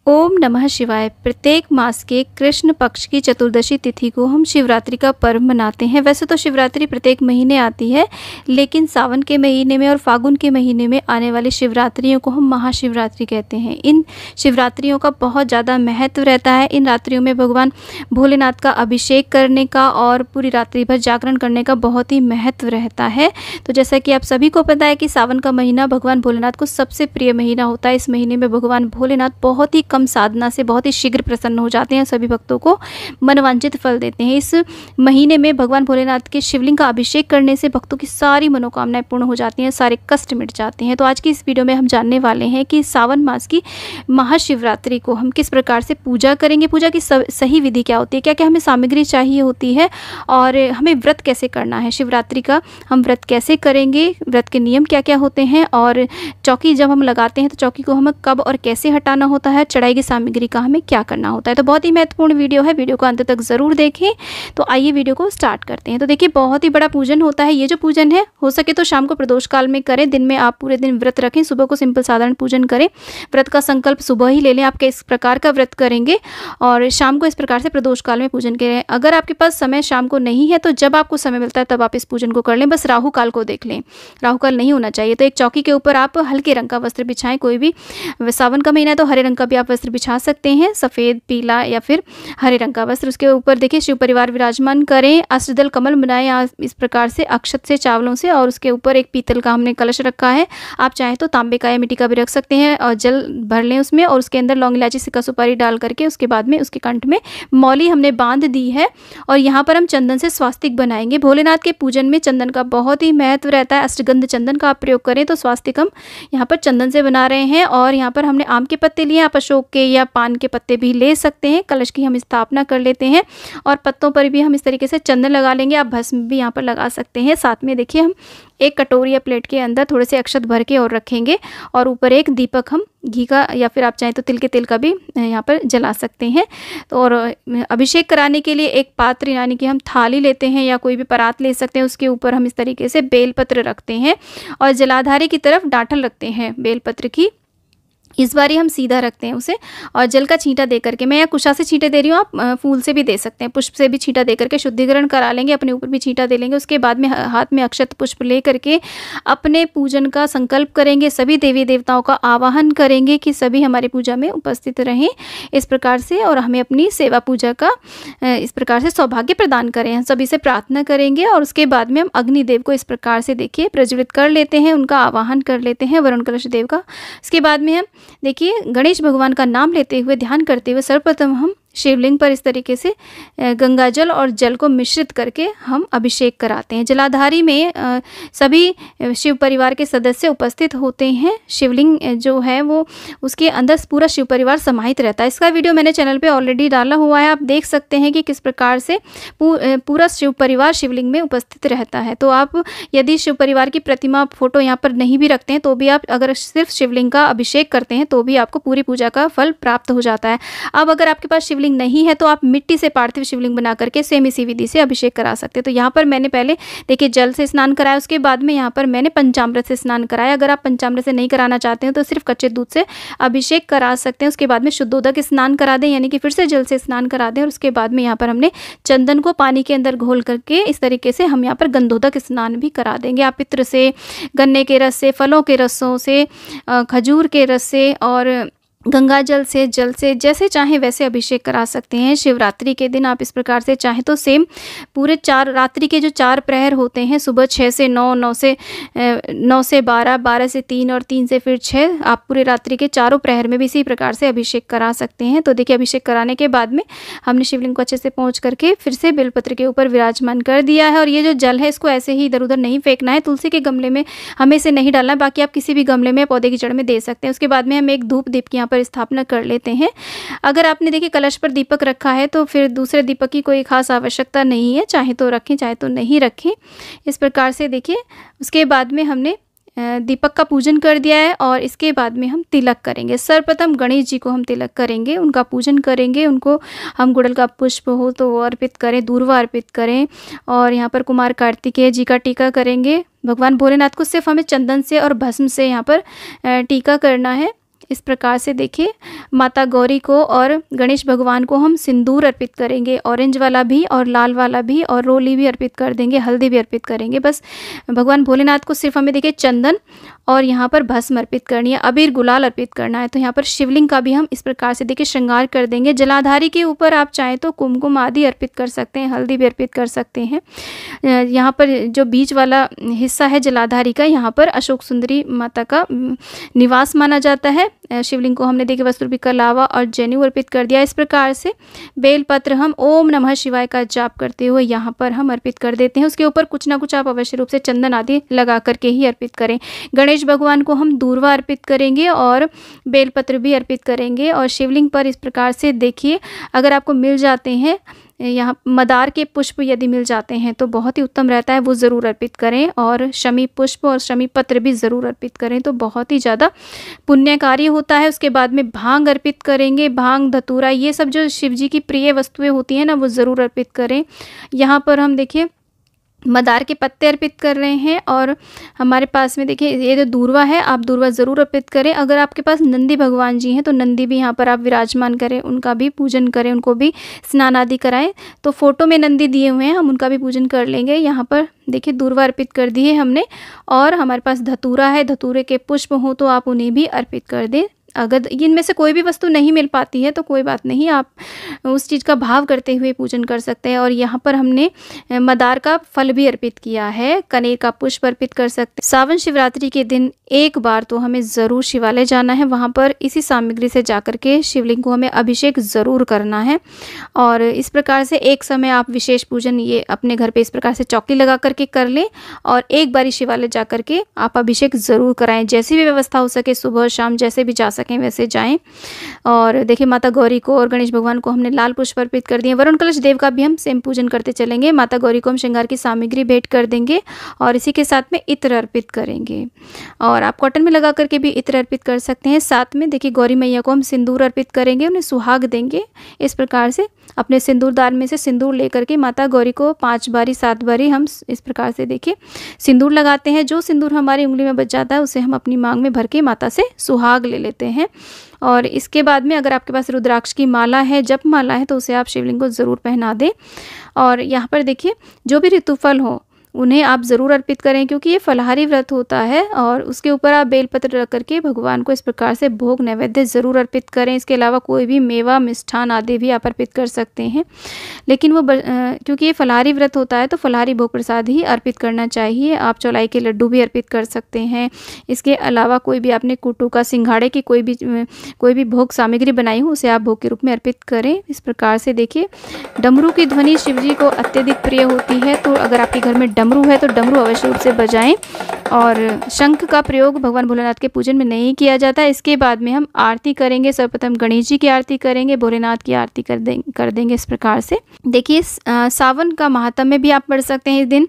ओम नमः शिवाय। प्रत्येक मास के कृष्ण पक्ष की चतुर्दशी तिथि को हम शिवरात्रि का पर्व मनाते हैं। वैसे तो शिवरात्रि प्रत्येक महीने आती है, लेकिन सावन के महीने में और फागुन के महीने में आने वाली शिवरात्रियों को हम महाशिवरात्रि कहते हैं। इन शिवरात्रियों का बहुत ज़्यादा महत्व रहता है। इन रात्रियों में भगवान भोलेनाथ का अभिषेक करने का और पूरी रात्रि भर जागरण करने का बहुत ही महत्व रहता है। तो जैसा कि आप सभी को पता है कि सावन का महीना भगवान भोलेनाथ को सबसे प्रिय महीना होता है। इस महीने में भगवान भोलेनाथ बहुत ही कम साधना से बहुत ही शीघ्र प्रसन्न हो जाते हैं, सभी भक्तों को मनवांछित फल देते हैं। इस महीने में भगवान भोलेनाथ के शिवलिंग का अभिषेक करने से भक्तों की सारी मनोकामनाएं पूर्ण हो जाती हैं, सारे कष्ट मिट जाते हैं। तो आज की इस वीडियो में हम जानने वाले हैं कि सावन मास की महाशिवरात्रि को हम किस प्रकार से पूजा करेंगे, पूजा की सही विधि क्या होती है, क्या क्या हमें सामग्री चाहिए होती है और हमें व्रत कैसे करना है, शिवरात्रि का हम व्रत कैसे करेंगे, व्रत के नियम क्या क्या होते हैं और चौकी जब हम लगाते हैं तो चौकी को हमें कब और कैसे हटाना होता है, चढ़ाई की सामग्री का हमें क्या करना होता है। तो बहुत ही महत्वपूर्ण वीडियो है, वीडियो को अंत तक ज़रूर देखें। तो आइए वीडियो को स्टार्ट करते हैं। तो देखिए, बहुत ही बड़ा पूजन होता है। ये जो पूजन है, हो सके तो शाम को प्रदोष काल में करें, दिन में आप पूरे दिन व्रत रखें, सुबह को सिंपल साधारण पूजन करें। व्रत का संकल्प सुबह ही ले लें, आप किस प्रकार का व्रत करेंगे, और शाम को इस प्रकार से प्रदोष काल में पूजन करें। अगर आपके पास समय शाम को नहीं है तो जब आपको समय मिलता है तब आप इस पूजन को कर लें, बस राहु काल को देख लें, राहु काल नहीं होना चाहिए। तो एक चौकी के ऊपर आप हल्के रंग का वस्त्र बिछाएं, कोई भी, सावन का महीना है तो हरे रंग का भी आप वस्त्र बिछा सकते हैं, सफ़ेद, पीला या फिर हरे रंग का वस्त्र। उसके ऊपर देखिए शिव परिवार विराजमान करें, अष्टदल कमल बनाएं इस प्रकार से अक्षत से, चावलों से, और उसके ऊपर एक पीतल का हमने कलश रखा है। आप चाहें तो तांबे का या मिट्टी का भी रख सकते हैं, और जल भर लें उसमें, और उसके अंदर लौंग इलायची सिक्का सुपारी डाल करके उसके बाद में उसके कंठ में मौली हमने बांध दी है। और यहाँ पर हम चंदन से स्वास्तिक बनाएंगे। भोलेनाथ के पूजन में चंदन का बहुत ही महत्व रहता है। अष्टगंध चंदन का आप प्रयोग करें तो स्वास्तिक हम यहाँ पर चंदन से बना रहे हैं। और यहाँ पर हमने आम के पत्ते लिए, आप अशोक के या पान के पत्ते भी ले सकते हैं। कलश की हम स्थापना कर लेते हैं और पत्तों पर भी हम इस तरीके से चंदन लगा लेंगे। आप भस्म भी यहाँ पर लगा सकते हैं। साथ में देखिए हम एक कटोरी या प्लेट के अंदर थोड़े से अक्षत भर के और रखेंगे, और ऊपर एक दीपक हम घी का या फिर आप चाहें तो तिल के तेल का भी यहाँ पर जला सकते हैं। तो और अभिषेक कराने के लिए एक पात्र यानी कि हम थाली लेते हैं या कोई भी परात ले सकते हैं, उसके ऊपर हम इस तरीके से बेलपत्र रखते हैं और जलाधारी की तरफ डांठल रखते हैं बेलपत्र की। इस बार हम सीधा रखते हैं उसे, और जल का छींटा दे करके, मैं यहाँ कुशा से छींटे दे रही हूँ, आप फूल से भी दे सकते हैं, पुष्प से भी छींटा दे करके शुद्धिकरण करा लेंगे, अपने ऊपर भी छींटा दे लेंगे। उसके बाद में हाथ में अक्षत पुष्प ले करके अपने पूजन का संकल्प करेंगे, सभी देवी देवताओं का आवाहन करेंगे कि सभी हमारी पूजा में उपस्थित रहें इस प्रकार से, और हमें अपनी सेवा पूजा का इस प्रकार से सौभाग्य प्रदान करें। हम सभी से प्रार्थना करेंगे और उसके बाद में हम अग्निदेव को इस प्रकार से देखिए प्रज्वलित कर लेते हैं, उनका आवाहन कर लेते हैं, वरुण कलश देव का। इसके बाद में हम देखिए गणेश भगवान का नाम लेते हुए, ध्यान करते हुए सर्वप्रथम हम शिवलिंग पर इस तरीके से गंगा जल और जल को मिश्रित करके हम अभिषेक कराते हैं। जलाधारी में सभी शिव परिवार के सदस्य उपस्थित होते हैं। शिवलिंग जो है वो उसके अंदर पूरा शिव परिवार समाहित रहता है। इसका वीडियो मैंने चैनल पे ऑलरेडी डाला हुआ है, आप देख सकते हैं कि किस प्रकार से पूरा शिव परिवार शिवलिंग में उपस्थित रहता है। तो आप यदि शिव परिवार की प्रतिमा फोटो यहाँ पर नहीं भी रखते हैं तो भी आप अगर सिर्फ शिवलिंग का अभिषेक करते हैं तो भी आपको पूरी पूजा का फल प्राप्त हो जाता है। अब अगर आपके पास शिवलिंग नहीं है तो आप मिट्टी से पार्थिव शिवलिंग बना करके सेम इसी विधि से अभिषेक करा सकते हैं। तो यहाँ पर मैंने पहले देखिए जल से स्नान कराया, उसके बाद में यहाँ पर मैंने पंचामृत से स्नान कराया। अगर आप पंचामृत से नहीं कराना चाहते हैं तो सिर्फ कच्चे दूध से अभिषेक करा सकते हैं। उसके बाद में शुद्धोदक स्नान करा दें, यानी कि फिर से जल से स्नान करा दें। और उसके बाद में यहाँ पर हमने चंदन को पानी के अंदर घोल करके इस तरीके से हम यहाँ पर गंधोदक स्नान भी करा देंगे। आप पित्र से, गन्ने के रस से, फलों के रसों से, खजूर के रस से और गंगा जल से, जल से, जैसे चाहें वैसे अभिषेक करा सकते हैं। शिवरात्रि के दिन आप इस प्रकार से चाहें तो सेम पूरे रात्रि के जो 4 प्रहर होते हैं, सुबह 6 से 9, 9 से 12, 12 से 3 और 3 से फिर 6, आप पूरे रात्रि के चारों प्रहर में भी इसी प्रकार से अभिषेक करा सकते हैं। तो देखिए अभिषेक कराने के बाद में हमने शिवलिंग को अच्छे से पहुँच करके फिर से बेलपत्र के ऊपर विराजमान कर दिया है। और ये जो जल है इसको ऐसे ही इधर उधर नहीं फेंकना है, तुलसी के गमले में हमें इसे नहीं डालना है, बाकी आप किसी भी गमले में पौधे की जड़ में दे सकते हैं। उसके बाद में हम एक धूप दीप की यहाँ पर स्थापना कर लेते हैं। अगर आपने देखिए कलश पर दीपक रखा है तो फिर दूसरे दीपक की कोई खास आवश्यकता नहीं है, चाहे तो रखें चाहे तो नहीं रखें। इस प्रकार से देखिए उसके बाद में हमने दीपक का पूजन कर दिया है और इसके बाद में हम तिलक करेंगे। सर्वप्रथम गणेश जी को हम तिलक करेंगे, उनका पूजन करेंगे, उनको हम गुड़ल का पुष्प हो तो वो अर्पित करें, दूर्वा अर्पित करें। और यहाँ पर कुमार कार्तिकेय जी का टीका करेंगे। भगवान भोलेनाथ को सिर्फ हमें चंदन से और भस्म से यहाँ पर टीका करना है। इस प्रकार से देखिए माता गौरी को और गणेश भगवान को हम सिंदूर अर्पित करेंगे, ऑरेंज वाला भी और लाल वाला भी, और रोली भी अर्पित कर देंगे, हल्दी भी अर्पित करेंगे। बस भगवान भोलेनाथ को सिर्फ हमें देखिए चंदन और यहाँ पर भस्म अर्पित करनी है, अबीर गुलाल अर्पित करना है। तो यहाँ पर शिवलिंग का भी हम इस प्रकार से देखिए श्रृंगार कर देंगे। जलाधारी के ऊपर आप चाहें तो कुमकुम आदि अर्पित कर सकते हैं, हल्दी भी अर्पित कर सकते हैं। यहाँ पर जो बीच वाला हिस्सा है जलाधारी का, यहाँ पर अशोक सुंदरी माता का निवास माना जाता है। शिवलिंग को हमने देखिए वस्त्र का लावा और जनेऊ अर्पित कर दिया। इस प्रकार से बेलपत्र हम ओम नमः शिवाय का जाप करते हुए यहाँ पर हम अर्पित कर देते हैं। उसके ऊपर कुछ ना कुछ आप अवश्य रूप से चंदन आदि लगा करके ही अर्पित करें। गणेश भगवान को हम दूर्वा अर्पित करेंगे और बेलपत्र भी अर्पित करेंगे। और शिवलिंग पर इस प्रकार से देखिए, अगर आपको मिल जाते हैं यहाँ मदार के पुष्प यदि मिल जाते हैं तो बहुत ही उत्तम रहता है, वो ज़रूर अर्पित करें। और शमी पुष्प और शमी पत्र भी ज़रूर अर्पित करें तो बहुत ही ज़्यादा पुण्यकारी होता है। उसके बाद में भांग अर्पित करेंगे, भांग धतूरा ये सब जो शिव जी की प्रिय वस्तुएं होती हैं ना, वो ज़रूर अर्पित करें। यहाँ पर हम देखिए मदार के पत्ते अर्पित कर रहे हैं। और हमारे पास में देखिए ये जो दूर्वा है, आप दूर्वा ज़रूर अर्पित करें। अगर आपके पास नंदी भगवान जी हैं तो नंदी भी यहाँ पर आप विराजमान करें, उनका भी पूजन करें, उनको भी स्नान आदि कराएं। तो फोटो में नंदी दिए हुए हैं, हम उनका भी पूजन कर लेंगे। यहाँ पर देखिए दूर्वा अर्पित कर दी है हमने। और हमारे पास धतूरा है, धतूरे के पुष्प हों तो आप उन्हें भी अर्पित कर दें। अगर इनमें से कोई भी वस्तु नहीं मिल पाती है तो कोई बात नहीं, आप उस चीज़ का भाव करते हुए पूजन कर सकते हैं। और यहाँ पर हमने मदार का फल भी अर्पित किया है, कनेर का पुष्प अर्पित कर सकते हैं। सावन शिवरात्रि के दिन एक बार तो हमें ज़रूर शिवालय जाना है, वहाँ पर इसी सामग्री से जाकर के शिवलिंग को हमें अभिषेक ज़रूर करना है। और इस प्रकार से एक समय आप विशेष पूजन ये अपने घर पे इस प्रकार से चौकी लगा करके कर लें और एक बारी शिवालय जा करके आप अभिषेक ज़रूर कराएं। जैसी भी व्यवस्था हो सके, सुबह शाम जैसे भी जा सकें वैसे जाएं। और देखिए माता गौरी को और गणेश भगवान को हमने लाल पुष्प अर्पित कर दिए। वरुण कलश देव का भी हम सेम पूजन करते चलेंगे। माता गौरी को हम श्रृंगार की सामग्री भेंट कर देंगे और इसी के साथ में इत्र अर्पित करेंगे। और आप कॉटन में लगा करके भी इत्र अर्पित कर सकते हैं। साथ में देखिए गौरी मैया को हम सिंदूर अर्पित करेंगे, उन्हें सुहाग देंगे। इस प्रकार से अपने सिंदूरदान में से सिंदूर लेकर के माता गौरी को 5 बारी 7 बारी हम इस प्रकार से देखिए सिंदूर लगाते हैं। जो सिंदूर हमारी उंगली में बच जाता है उसे हम अपनी मांग में भर के माता से सुहाग ले लेते हैं। और इसके बाद में अगर आपके पास रुद्राक्ष की माला है, जप माला है, तो उसे आप शिवलिंग को ज़रूर पहना दें। और यहाँ पर देखिए जो भी ऋतुफल हो उन्हें आप ज़रूर अर्पित करें, क्योंकि ये फलाहारी व्रत होता है। और उसके ऊपर आप बेलपत्र रख करके भगवान को इस प्रकार से भोग नैवेद्य ज़रूर अर्पित करें। इसके अलावा कोई भी मेवा मिष्ठान आदि भी आप अर्पित कर सकते हैं, लेकिन वो क्योंकि ये फलाहारी व्रत होता है तो फलाहारी भोग प्रसाद ही अर्पित करना चाहिए। आप चौलाई के लड्डू भी अर्पित कर सकते हैं। इसके अलावा कोई भी आपने कुटू का सिंघाड़े की कोई भी भोग सामग्री बनाई हो उसे आप भोग के रूप में अर्पित करें। इस प्रकार से देखिए डमरू की ध्वनि शिव जी को अत्यधिक प्रिय होती है, तो अगर आपके घर में डमरू है तो डमरू अवश्य रूप से बजाएं। और शंख का प्रयोग भगवान भोलेनाथ के पूजन में नहीं किया जाता। इसके बाद में हम आरती करेंगे। सर्वप्रथम गणेश जी की आरती करेंगे, भोलेनाथ की आरती कर देंगे। इस प्रकार से देखिए सावन का महात्म्य भी आप पढ़ सकते हैं। इस दिन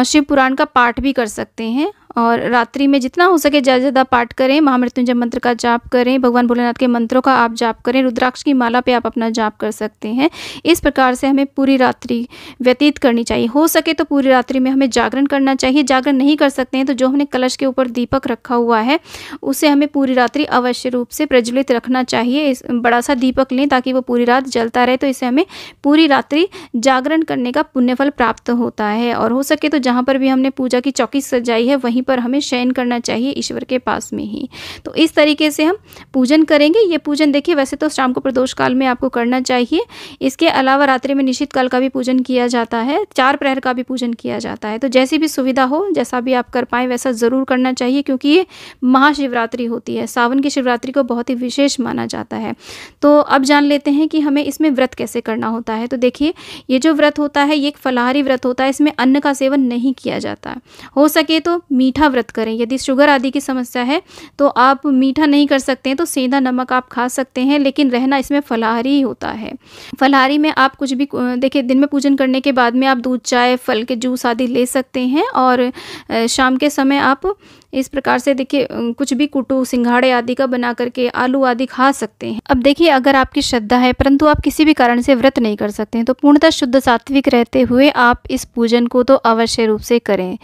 शिव पुराण का पाठ भी कर सकते हैं और रात्रि में जितना हो सके ज़्यादा ज़्यादा पाठ करें। महामृत्युंजय मंत्र का जाप करें, भगवान भोलेनाथ के मंत्रों का आप जाप करें, रुद्राक्ष की माला पे आप अपना जाप कर सकते हैं। इस प्रकार से हमें पूरी रात्रि व्यतीत करनी चाहिए। हो सके तो पूरी रात्रि में हमें जागरण करना चाहिए। जागरण नहीं कर सकते हैं तो जो हमने कलश के ऊपर दीपक रखा हुआ है उसे हमें पूरी रात्रि अवश्य रूप से प्रज्वलित रखना चाहिए। इस बड़ा सा दीपक लें ताकि वो पूरी रात जलता रहे, तो इससे हमें पूरी रात्रि जागरण करने का पुण्यफल प्राप्त होता है। और हो सके तो जहाँ पर भी हमने पूजा की चौकी सजाई है वहीं पर हमें शयन करना चाहिए, ईश्वर के पास में ही। तो इस तरीके से हम पूजन करेंगे। ये पूजन देखिए वैसे तो शाम को प्रदोष काल में आपको करना चाहिए। इसके अलावा रात्रि में निश्चित काल का भी पूजन किया जाता है, 4 प्रहर का भी पूजन किया जाता है। तो जैसी भी सुविधा हो, जैसा भी आप कर पाएँ वैसा ज़रूर करना चाहिए, क्योंकि ये महाशिवरात्रि होती है। सावन की शिवरात्रि को बहुत ही विशेष माना जाता है। तो अब जान लेते हैं कि हमें इसमें व्रत कैसे करना होता है। तो देखिए ये जो व्रत होता है ये एक फलाहारी व्रत होता है। इसमें अन्न का सेवन नहीं किया जाता। हो सके तो मीठा व्रत करें। यदि शुगर आदि की समस्या है तो आप मीठा नहीं कर सकते हैं तो सेंधा नमक आप खा सकते हैं, लेकिन रहना इसमें फलाहारी ही होता है। फलाहारी में आप कुछ भी देखिए दिन में पूजन करने के बाद में आप दूध, चाय, फल के जूस आदि ले सकते हैं और शाम के समय आप इस प्रकार से देखिए कुछ भी कुटू, सिंघाड़े आदि का बना करके, आलू आदि खा सकते हैं। अब देखिए अगर आपकी श्रद्धा है परंतु आप किसी भी कारण से व्रत नहीं कर सकते हैं तो पूर्णतः शुद्ध सात्विक रहते हुए आप इस पूजन को तो अवश्य रूप से करें।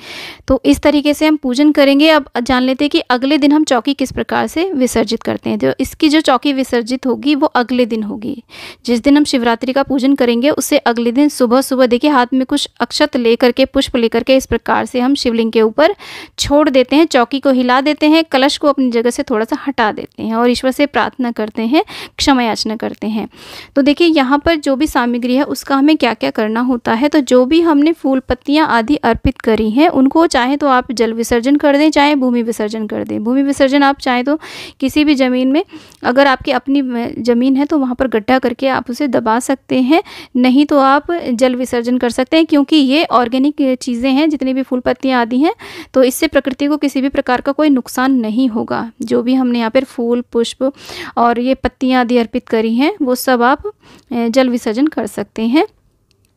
तो इस तरीके से हम पूजन करेंगे। अब जान लेते हैं कि अगले दिन हम चौकी किस प्रकार से विसर्जित करते हैं। तो इसकी जो चौकी विसर्जित होगी वो अगले दिन होगी। जिस दिन हम शिवरात्रि का पूजन करेंगे उससे अगले दिन सुबह सुबह देखिए हाथ में कुछ अक्षत लेकर के, पुष्प लेकर के इस प्रकार से हम शिवलिंग के ऊपर छोड़ देते हैं, चौकी को हिला देते हैं, कलश को अपनी जगह से थोड़ा सा हटा देते हैं और ईश्वर से प्रार्थना करते हैं, क्षमा याचना करते हैं। तो देखिए यहाँ पर जो भी सामग्री है उसका हमें क्या क्या करना होता है। तो जो भी हमने फूल पत्तियाँ आदि अर्पित करी हैं उनको चाहे तो आप जल विसर्जन कर दें, चाहे भूमि विसर्जन कर दें। भूमि विसर्जन आप चाहे तो किसी भी ज़मीन में, अगर आपकी अपनी ज़मीन है तो वहाँ पर गड्ढा करके आप उसे दबा सकते हैं, नहीं तो आप जल विसर्जन कर सकते हैं। क्योंकि ये ऑर्गेनिक चीज़ें हैं, जितनी भी फूल पत्तियाँ आदि हैं, तो इससे प्रकृति को किसी भी प्रकार का कोई नुकसान नहीं होगा। जो भी हमने यहाँ पर फूल, पुष्प और ये पत्तियाँ आदि अर्पित करी हैं वो सब आप जल विसर्जन कर सकते हैं।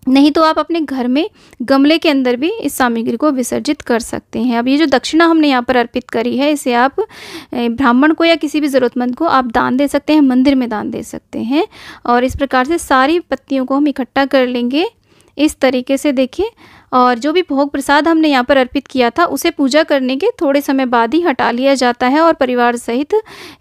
नहीं तो आप अपने घर में गमले के अंदर भी इस सामग्री को विसर्जित कर सकते हैं। अब ये जो दक्षिणा हमने यहाँ पर अर्पित करी है इसे आप ब्राह्मण को या किसी भी ज़रूरतमंद को आप दान दे सकते हैं, मंदिर में दान दे सकते हैं। और इस प्रकार से सारी पत्तियों को हम इकट्ठा कर लेंगे इस तरीके से देखिए। और जो भी भोग प्रसाद हमने यहाँ पर अर्पित किया था उसे पूजा करने के थोड़े समय बाद ही हटा लिया जाता है और परिवार सहित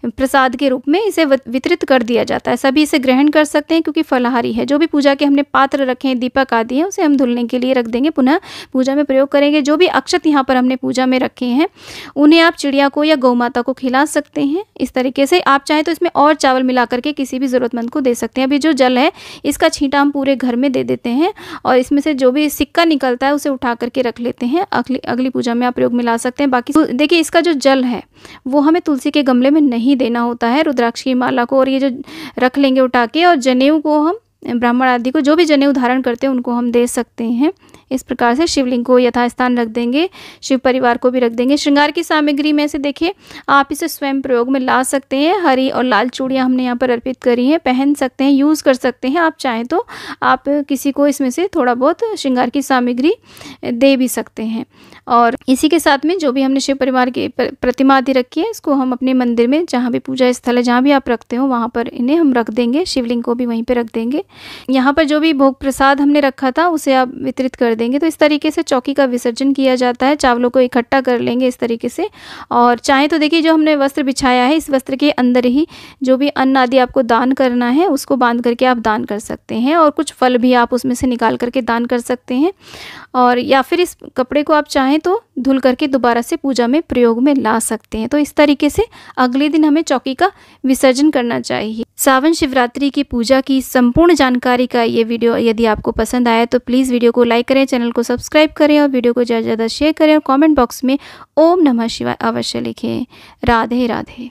प्रसाद के रूप में इसे वितरित कर दिया जाता है। सभी इसे ग्रहण कर सकते हैं क्योंकि फलाहारी है। जो भी पूजा के हमने पात्र रखे हैं, दीपक आदि हैं, उसे हम धुलने के लिए रख देंगे, पुनः पूजा में प्रयोग करेंगे। जो भी अक्षत यहाँ पर हमने पूजा में रखे हैं उन्हें आप चिड़िया को या गौ माता को खिला सकते हैं। इस तरीके से आप चाहें तो इसमें और चावल मिला करके किसी भी ज़रूरतमंद को दे सकते हैं। अभी जो जल है इसका छींटा हम पूरे घर में दे देते हैं और इसमें से जो भी सिक्का निकलता है उसे उठा करके रख लेते हैं। अगली पूजा में आप प्रयोग में ला सकते हैं। बाकी देखिए इसका जो जल है वो हमें तुलसी के गमले में नहीं देना होता है, रुद्राक्ष की माला को और ये जो रख लेंगे उठा के, और जनेऊ को हम ब्राह्मण आदि को, जो भी जनेऊ धारण करते हैं उनको हम दे सकते हैं। इस प्रकार से शिवलिंग को यथास्थान रख देंगे, शिव परिवार को भी रख देंगे। श्रृंगार की सामग्री में से देखिए आप इसे स्वयं प्रयोग में ला सकते हैं। हरी और लाल चूड़ियाँ हमने यहाँ पर अर्पित करी हैं, पहन सकते हैं, यूज़ कर सकते हैं। आप चाहें तो आप किसी को इसमें से थोड़ा बहुत श्रृंगार की सामग्री दे भी सकते हैं। और इसी के साथ में जो भी हमने शिव परिवार की प्रतिमा आदि रखी है इसको हम अपने मंदिर में, जहाँ भी पूजा स्थल है, जहाँ भी आप रखते हो वहाँ पर इन्हें हम रख देंगे। शिवलिंग को भी वहीं पर रख देंगे। यहाँ पर जो भी भोग प्रसाद हमने रखा था उसे आप वितरित कर देंगे। तो इस तरीके से चौकी का विसर्जन किया जाता है। चावलों को इकट्ठा कर लेंगे इस तरीके से। और चाहे तो देखिए जो हमने वस्त्र बिछाया है इस वस्त्र के अंदर ही जो भी अन्न आदि आपको दान करना है उसको बांध करके आप दान कर सकते हैं। और कुछ फल भी आप उसमें से निकाल करके दान कर सकते हैं। और या फिर इस कपड़े को आप चाहें तो धुल करके दोबारा से पूजा में प्रयोग में ला सकते हैं। तो इस तरीके से अगले दिन हमें चौकी का विसर्जन करना चाहिए। सावन शिवरात्रि की पूजा की संपूर्ण जानकारी का ये वीडियो यदि आपको पसंद आया तो प्लीज़ वीडियो को लाइक करें, चैनल को सब्सक्राइब करें और वीडियो को ज़्यादा से ज़्यादा शेयर करें और कमेंट बॉक्स में ओम नमः शिवाय अवश्य लिखें। राधे राधे।